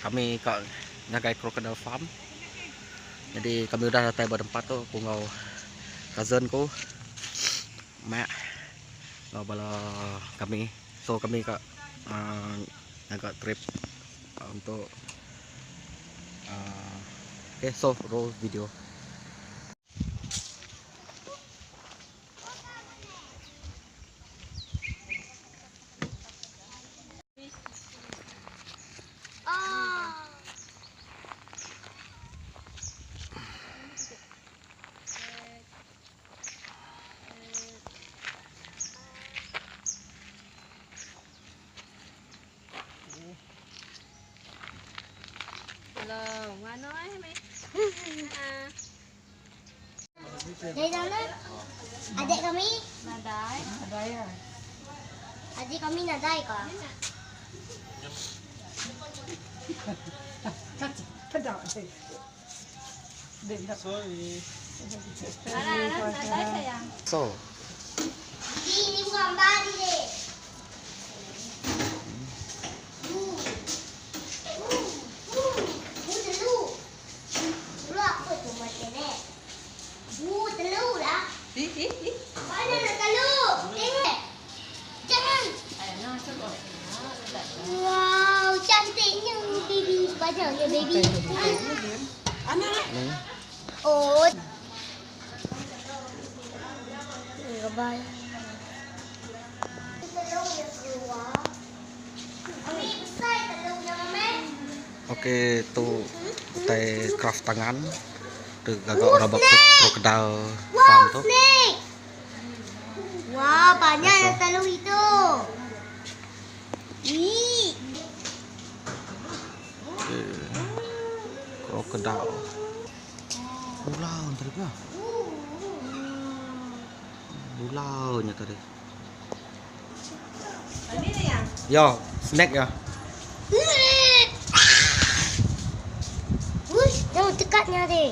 kami kat Nagai Crocodile Farm. Jadi kami udah datang berempat tu, aku ngau cousin ku, mak ngau bala kami. So kami kat agak trip untuk okay, so roll video. Hello, ngoan nói mày. Đây đâu đó. Adik kami. Nadai. Nadai à. Adik kami nadai ka? Nadai sayang. So Ini bukan bari deh. Telur lah. Mana nak telur? Tengok. Jangan. Wow, cantiknya baby. Bajangnya baby. Anak. Oh. Bye. Telurnya keluar. Ami besar telurnya, Mama. okay, tu tay craft tangan tu gagak orang bakut crocodile farm tu. Snake. Wah, banyak yang telur itu. Ih. Okay. Crocodile. Ulau tadi apa? Ulaunya tadi. Ini ni yang. Yo, snack ya. Wush, jangan dekatnya deh.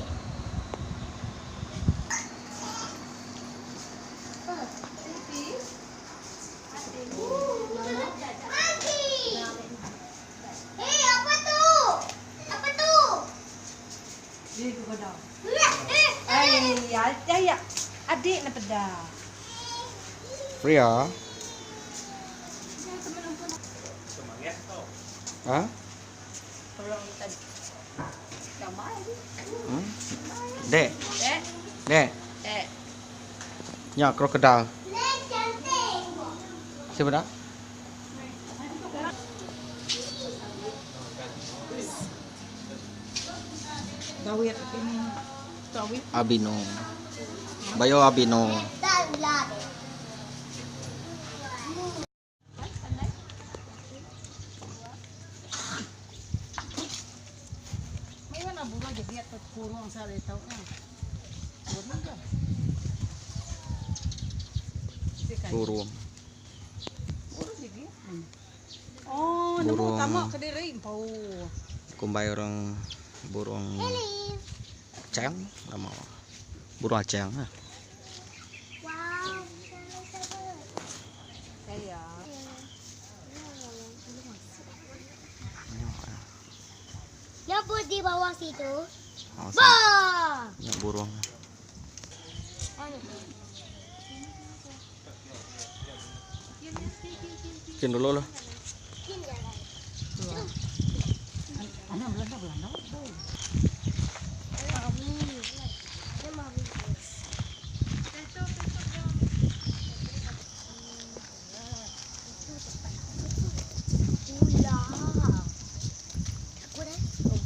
Ya, adik nak pedas. Ria. Hah? Dek. Dek. Ya, crocodile. Siapa dah? Dawit ini. Dawit. Abino. Bayo Abino. May mana bulan jadi at kurung sa litaw na. Bulan ka. Burung. Burung sige. Oh, namo tama ka diri pau. Kumbay orang burung acang nama. Burung acang. Wow. Kaya. Nyabut di bawah situ. Oh, Bah. ya, burung. Bikin dulu lah. Anak Belanda.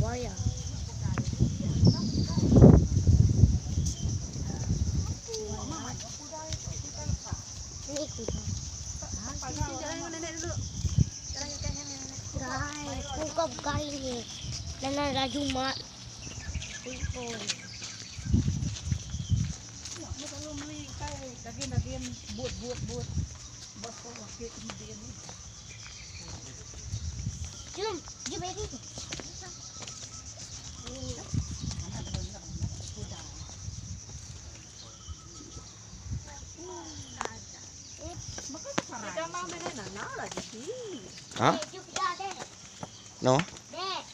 Buaya. Ini kuda. Guys, ungkap guys ni. Dan ada Jumat. Lagi buat. Bos ko wakit hindi ni. Jom, baby. Hah? No? Dek.